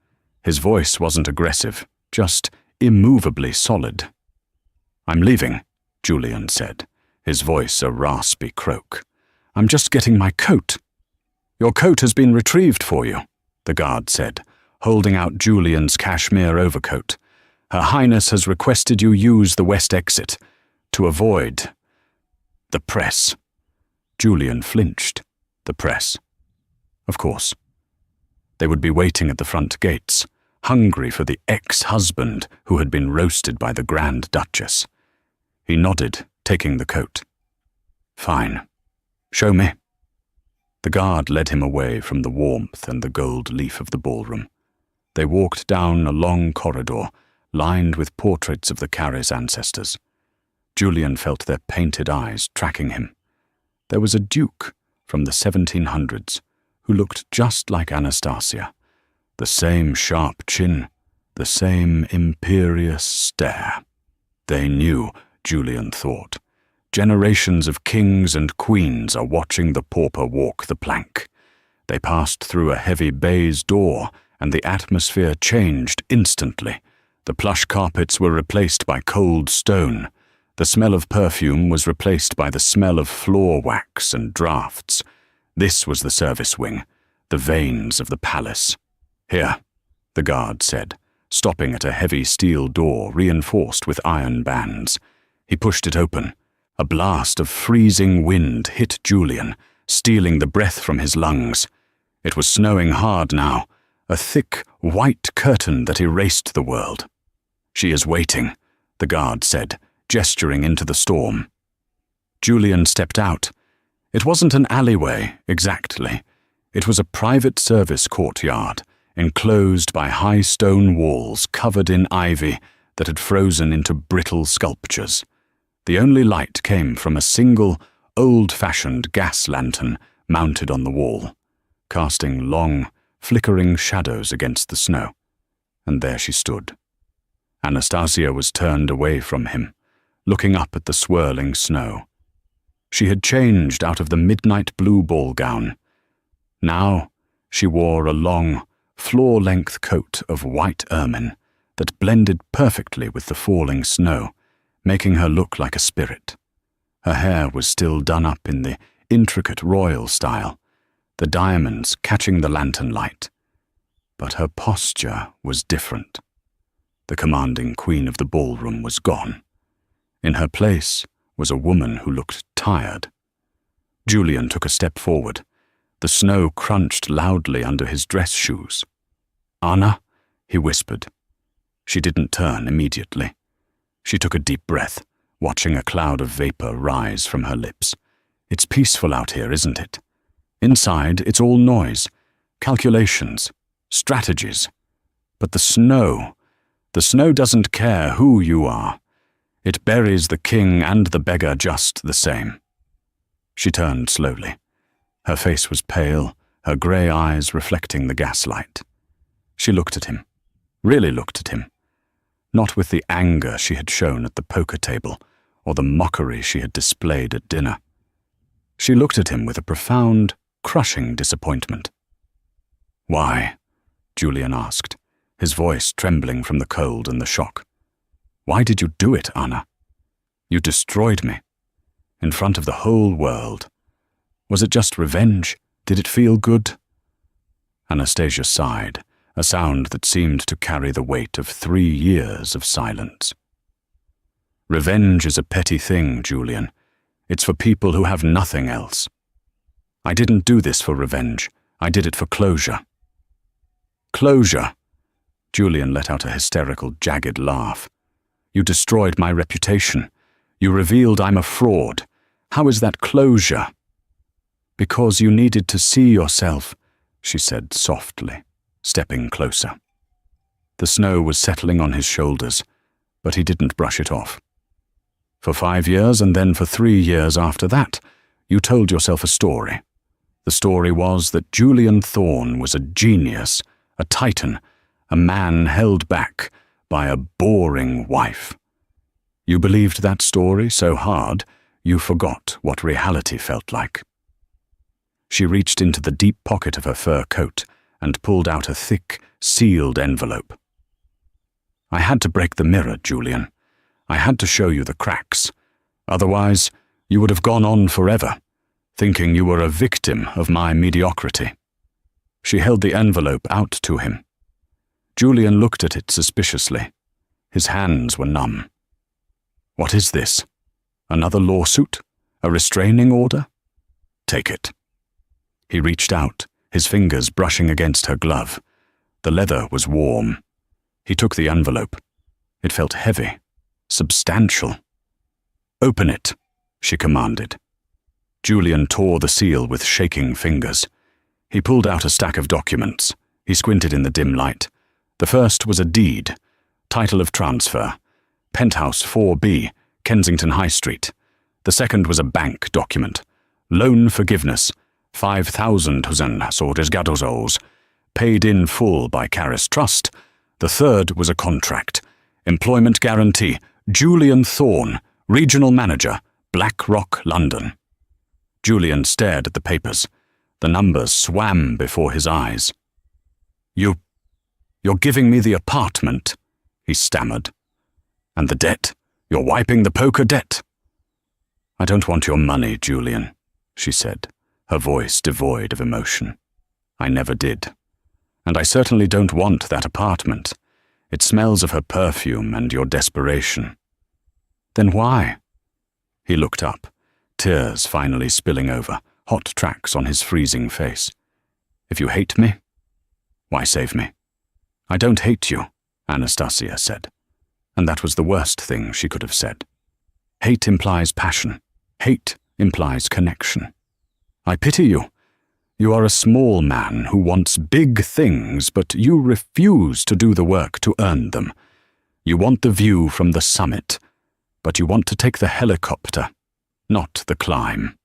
His voice wasn't aggressive, just immovably solid. "I'm leaving," Julian said, his voice a raspy croak. "I'm just getting my coat." "Your coat has been retrieved for you," the guard said, holding out Julian's cashmere overcoat. "Her Highness has requested you use the west exit to avoid the press." Julian flinched. The press. Of course. They would be waiting at the front gates, hungry for the ex-husband who had been roasted by the Grand Duchess. He nodded, taking the coat. "Fine. Show me." The guard led him away from the warmth and the gold leaf of the ballroom. They walked down a long corridor, lined with portraits of the Carys ancestors. Julian felt their painted eyes tracking him. There was a duke from the 1700s who looked just like Anastasia. The same sharp chin, the same imperious stare. They knew, Julian thought. Generations of kings and queens are watching the pauper walk the plank. They passed through a heavy baize door, and the atmosphere changed instantly. The plush carpets were replaced by cold stone. The smell of perfume was replaced by the smell of floor wax and drafts. This was the service wing, the veins of the palace. "Here," the guard said, stopping at a heavy steel door reinforced with iron bands. He pushed it open. A blast of freezing wind hit Julian, stealing the breath from his lungs. It was snowing hard now, a thick, white curtain that erased the world. "She is waiting," the guard said, gesturing into the storm. Julian stepped out. It wasn't an alleyway, exactly. It was a private service courtyard, enclosed by high stone walls covered in ivy that had frozen into brittle sculptures. The only light came from a single, old-fashioned gas lantern mounted on the wall, casting long, flickering shadows against the snow. And there she stood. Anastasia was turned away from him, looking up at the swirling snow. She had changed out of the midnight blue ball gown. Now she wore a long, floor-length coat of white ermine that blended perfectly with the falling snow, making her look like a spirit. Her hair was still done up in the intricate royal style, the diamonds catching the lantern light. But her posture was different. The commanding queen of the ballroom was gone. In her place was a woman who looked tired. Julian took a step forward. The snow crunched loudly under his dress shoes. "Anna," he whispered. She didn't turn immediately. She took a deep breath, watching a cloud of vapor rise from her lips. "It's peaceful out here, isn't it? Inside, it's all noise, calculations, strategies. But the snow doesn't care who you are. It buries the king and the beggar just the same." She turned slowly. Her face was pale, her grey eyes reflecting the gaslight. She looked at him, really looked at him, not with the anger she had shown at the poker table or the mockery she had displayed at dinner. She looked at him with a profound, crushing disappointment. "Why?" Julian asked, his voice trembling from the cold and the shock. "Why did you do it, Anna? You destroyed me, in front of the whole world. Was it just revenge? Did it feel good?" Anastasia sighed, a sound that seemed to carry the weight of 3 years of silence. "Revenge is a petty thing, Julian. It's for people who have nothing else. I didn't do this for revenge. I did it for closure." "Closure?" Julian let out a hysterical, jagged laugh. "You destroyed my reputation. You revealed I'm a fraud. How is that closure?" "Because you needed to see yourself," she said softly, stepping closer. The snow was settling on his shoulders, but he didn't brush it off. "For 5 years, and then for 3 years after that, you told yourself a story. The story was that Julian Thorne was a genius, a titan, a man held back by a boring wife. You believed that story so hard, you forgot what reality felt like." She reached into the deep pocket of her fur coat and pulled out a thick, sealed envelope. "I had to break the mirror, Julian. I had to show you the cracks. Otherwise, you would have gone on forever, thinking you were a victim of my mediocrity." She held the envelope out to him. Julian looked at it suspiciously. His hands were numb. "What is this? Another lawsuit? A restraining order?" "Take it." He reached out, his fingers brushing against her glove. The leather was warm. He took the envelope. It felt heavy, substantial. "Open it," she commanded. Julian tore the seal with shaking fingers. He pulled out a stack of documents. He squinted in the dim light. The first was a deed, title of transfer, Penthouse 4B, Kensington High Street. The second was a bank document, loan forgiveness, 5,000 Gadozos, paid in full by Caris Trust. The third was a contract, employment guarantee, Julian Thorne, regional manager, BlackRock, London. Julian stared at the papers. The numbers swam before his eyes. You're giving me the apartment," he stammered. "And the debt? You're wiping the poker debt." "I don't want your money, Julian," she said, her voice devoid of emotion. "I never did. And I certainly don't want that apartment. It smells of her perfume and your desperation." "Then why?" He looked up, tears finally spilling over, hot tracks on his freezing face. "If you hate me, why save me?" "I don't hate you," Anastasia said. And that was the worst thing she could have said. Hate implies passion. Hate implies connection. "I pity you. You are a small man who wants big things, but you refuse to do the work to earn them. You want the view from the summit, but you want to take the helicopter, not the climb."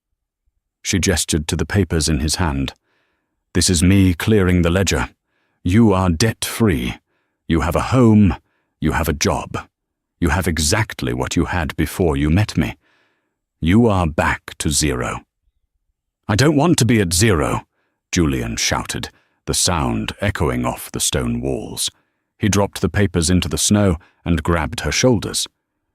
She gestured to the papers in his hand. "This is me clearing the ledger. You are debt-free. You have a home. You have a job. You have exactly what you had before you met me. You are back to zero." "I don't want to be at zero," Julian shouted, the sound echoing off the stone walls. He dropped the papers into the snow and grabbed her shoulders.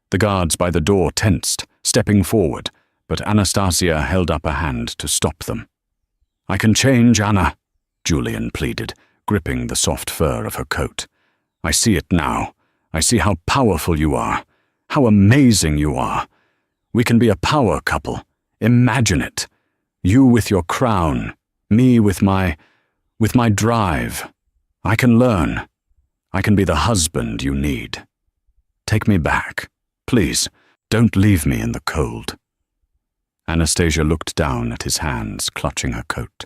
The guards by the door tensed, stepping forward, but Anastasia held up a hand to stop them. "I can change, Anna," Julian pleaded, gripping the soft fur of her coat. "I see it now. I see how powerful you are, how amazing you are. We can be a power couple. Imagine it. You with your crown, me with my drive. I can learn. I can be the husband you need. Take me back. Please, don't leave me in the cold." Anastasia looked down at his hands clutching her coat.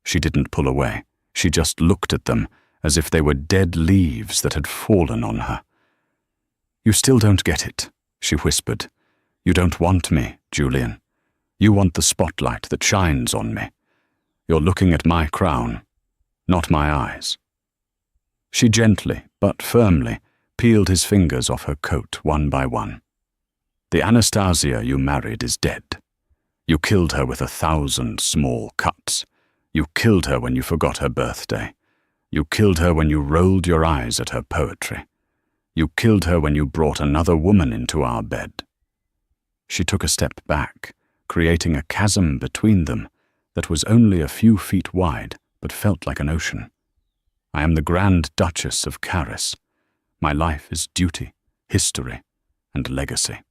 She didn't pull away. She just looked at them as if they were dead leaves that had fallen on her. "You still don't get it," she whispered. "You don't want me, Julian. You want the spotlight that shines on me. You're looking at my crown, not my eyes." She gently, but firmly, peeled his fingers off her coat one by one. "The Anastasia you married is dead. You killed her with 1,000 small cuts. You killed her when you forgot her birthday. You killed her when you rolled your eyes at her poetry. You killed her when you brought another woman into our bed." She took a step back, creating a chasm between them that was only a few feet wide but felt like an ocean. "I am the Grand Duchess of Caris. My life is duty, history, and legacy.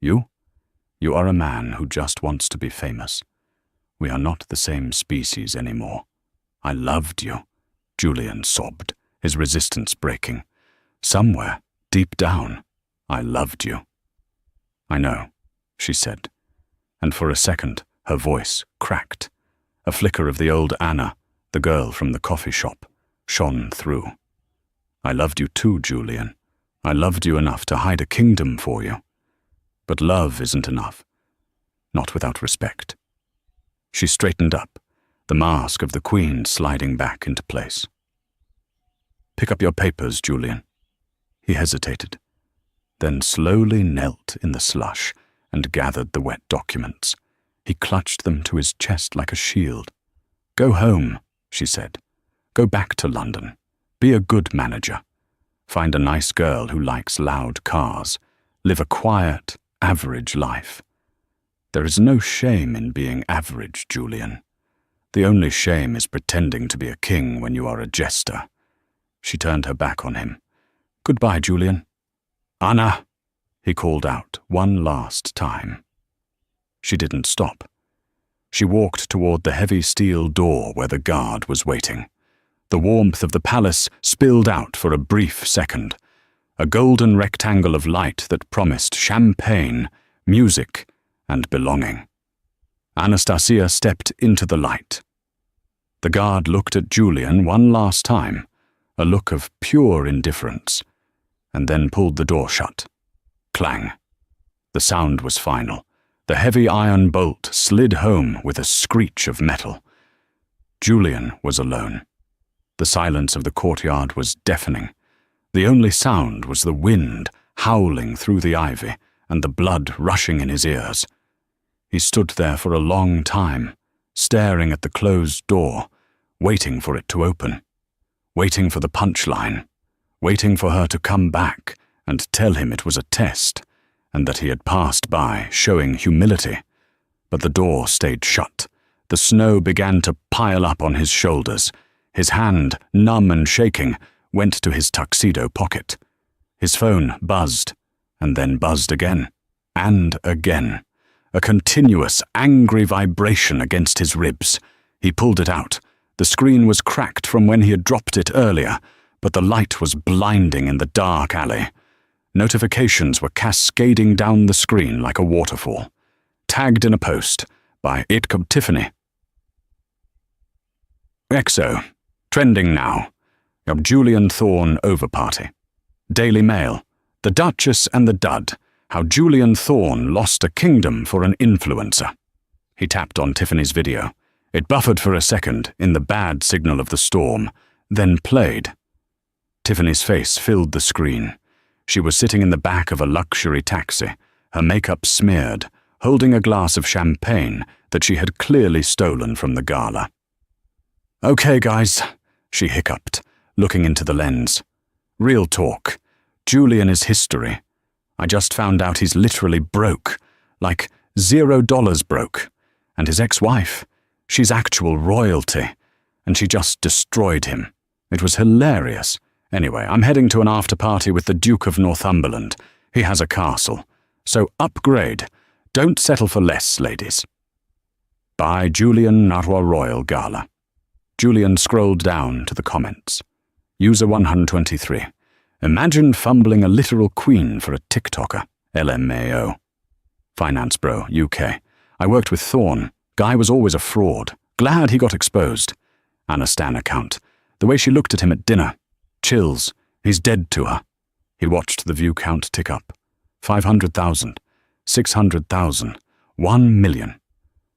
You? You are a man who just wants to be famous. We are not the same species anymore. I loved you," Julian sobbed, his resistance breaking. "Somewhere, deep down, I loved you." "I know," she said, and for a second her voice cracked. A flicker of the old Anna, the girl from the coffee shop, shone through. "I loved you too, Julian. I loved you enough to hide a kingdom for you. But love isn't enough. Not without respect." She straightened up, the mask of the queen sliding back into place. "Pick up your papers, Julian." He hesitated, then slowly knelt in the slush and gathered the wet documents. He clutched them to his chest like a shield. "Go home," she said. "Go back to London. Be a good manager. Find a nice girl who likes loud cars. Live a quiet, average life. There is no shame in being average, Julian. The only shame is pretending to be a king when you are a jester." She turned her back on him. "Goodbye, Julian." "Anna!" he called out one last time. She didn't stop. She walked toward the heavy steel door where the guard was waiting. The warmth of the palace spilled out for a brief second, a golden rectangle of light that promised champagne, music, and belonging. Anastasia stepped into the light. The guard looked at Julian one last time, a look of pure indifference, and then pulled the door shut. Clang. The sound was final. The heavy iron bolt slid home with a screech of metal. Julian was alone. The silence of the courtyard was deafening. The only sound was the wind howling through the ivy and the blood rushing in his ears. He stood there for a long time, staring at the closed door, waiting for it to open, waiting for the punchline, waiting for her to come back and tell him it was a test and that he had passed by, showing humility. But the door stayed shut. The snow began to pile up on his shoulders. His hand, numb and shaking, went to his tuxedo pocket. His phone buzzed, and then buzzed again, and again. A continuous, angry vibration against his ribs. He pulled it out. The screen was cracked from when he had dropped it earlier, but the light was blinding in the dark alley. Notifications were cascading down the screen like a waterfall. Tagged in a post by Tiffany. EXO. Trending now. Your Julian Thorne over-party. Daily Mail. The Duchess and the Dud. How Julian Thorne lost a kingdom for an influencer. He tapped on Tiffany's video. It buffered for a second in the bad signal of the storm, then played. Tiffany's face filled the screen. She was sitting in the back of a luxury taxi, her makeup smeared, holding a glass of champagne that she had clearly stolen from the Gala. "Okay, guys," she hiccuped, looking into the lens. "Real talk. Julian is history. I just found out he's literally broke, like $0 broke. And his ex-wife, she's actual royalty, and she just destroyed him. It was hilarious. Anyway, I'm heading to an after-party with the Duke of Northumberland. He has a castle. So upgrade. Don't settle for less, ladies." By Julian Narwa Royal Gala. Julian scrolled down to the comments. User 123. Imagine fumbling a literal queen for a TikToker. LMAO. Finance Bro, UK. I worked with Thorne. Guy was always a fraud. Glad he got exposed. Anastan account. The way she looked at him at dinner. Chills. He's dead to her. He watched the view count tick up. 500,000. 600,000. 1 million.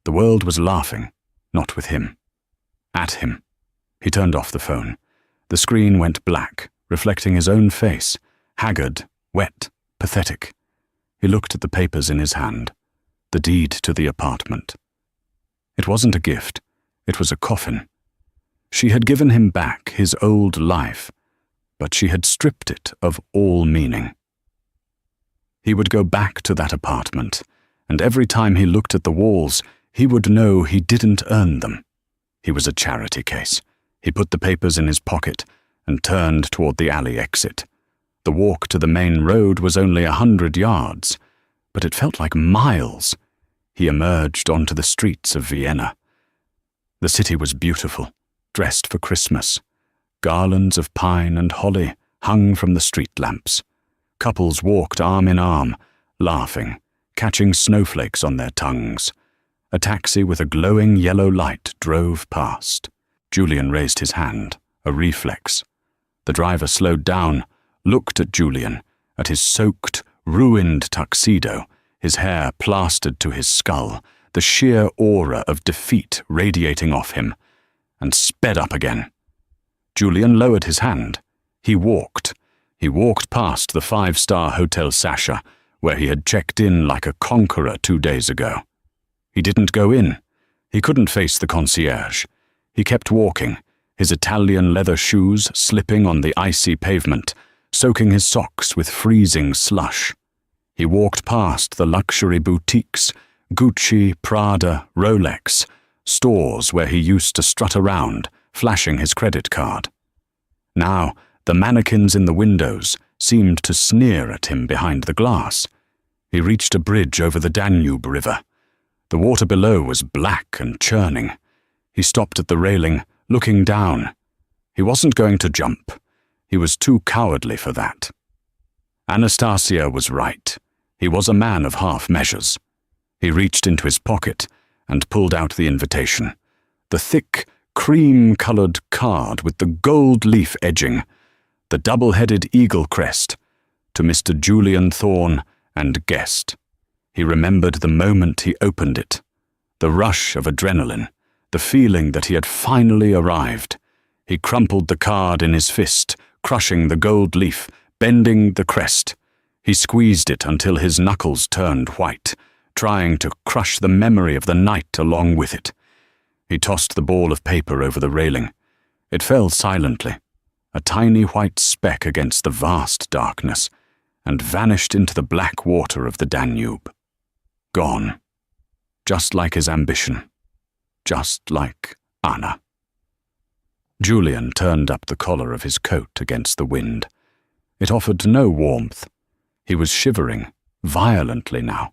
The world was laughing. Not with him. At him. He turned off the phone. The screen went black, reflecting his own face. Haggard, wet, pathetic. He looked at the papers in his hand. The deed to the apartment. It wasn't a gift. It was a coffin. She had given him back his old life, but she had stripped it of all meaning. He would go back to that apartment, and every time he looked at the walls, he would know he didn't earn them. He was a charity case. He put the papers in his pocket and turned toward the alley exit. The walk to the main road was only 100 yards, but it felt like miles. He emerged onto the streets of Vienna. The city was beautiful, dressed for Christmas. Garlands of pine and holly hung from the street lamps. Couples walked arm in arm, laughing, catching snowflakes on their tongues. A taxi with a glowing yellow light drove past. Julian raised his hand, a reflex. The driver slowed down, looked at Julian, at his soaked, ruined tuxedo, his hair plastered to his skull, the sheer aura of defeat radiating off him, and sped up again. Julian lowered his hand. He walked. He walked past the 5-star Hotel Sasha, where he had checked in like a conqueror 2 days ago. He didn't go in. He couldn't face the concierge. He kept walking, his Italian leather shoes slipping on the icy pavement, soaking his socks with freezing slush. He walked past the luxury boutiques, Gucci, Prada, Rolex, stores where he used to strut around, flashing his credit card. Now, the mannequins in the windows seemed to sneer at him behind the glass. He reached a bridge over the Danube River. The water below was black and churning. He stopped at the railing, looking down. He wasn't going to jump. He was too cowardly for that. Anastasia was right. He was a man of half measures. He reached into his pocket and pulled out the invitation. The thick, cream-colored card with the gold leaf edging, the double-headed eagle crest, to Mr. Julian Thorne and guest. He remembered the moment he opened it, the rush of adrenaline, the feeling that he had finally arrived. He crumpled the card in his fist, crushing the gold leaf, bending the crest. He squeezed it until his knuckles turned white, trying to crush the memory of the night along with it. He tossed the ball of paper over the railing. It fell silently, a tiny white speck against the vast darkness, and vanished into the black water of the Danube. Gone. Just like his ambition. Just like Anna. Julian turned up the collar of his coat against the wind. It offered no warmth. He was shivering, violently now.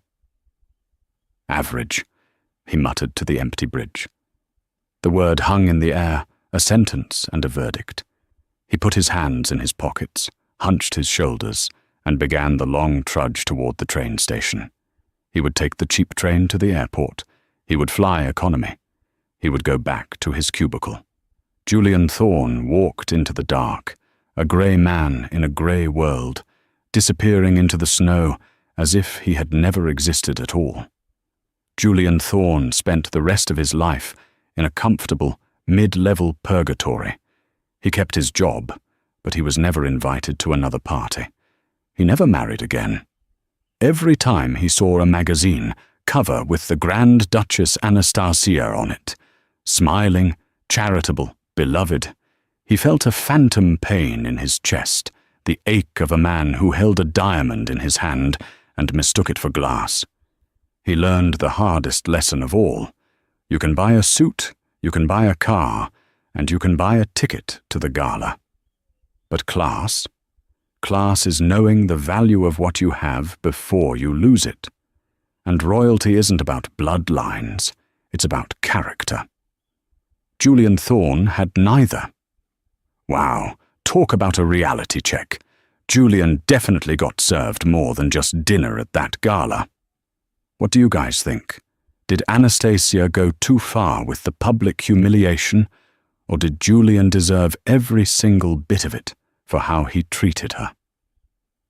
Average, he muttered to the empty bridge. The word hung in the air, a sentence and a verdict. He put his hands in his pockets, hunched his shoulders, and began the long trudge toward the train station. He would take the cheap train to the airport. He would fly economy. He would go back to his cubicle. Julian Thorne walked into the dark, a grey man in a grey world, disappearing into the snow as if he had never existed at all. Julian Thorne spent the rest of his life in a comfortable, mid-level purgatory. He kept his job, but he was never invited to another party. He never married again. Every time he saw a magazine cover with the Grand Duchess Anastasia on it, smiling, charitable, Beloved, he felt a phantom pain in his chest, the ache of a man who held a diamond in his hand and mistook it for glass. He learned the hardest lesson of all. You can buy a suit, you can buy a car, and you can buy a ticket to the gala. But class? Class is knowing the value of what you have before you lose it. And royalty isn't about bloodlines, it's about character. Julian Thorne had neither. Wow, talk about a reality check. Julian definitely got served more than just dinner at that gala. What do you guys think? Did Anastasia go too far with the public humiliation, or did Julian deserve every single bit of it for how he treated her?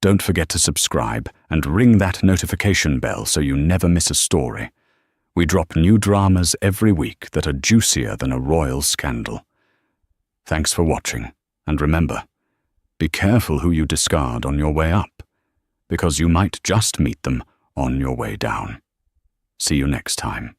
Don't forget to subscribe and ring that notification bell so you never miss a story. We drop new dramas every week that are juicier than a royal scandal. Thanks for watching, and remember, be careful who you discard on your way up, because you might just meet them on your way down. See you next time.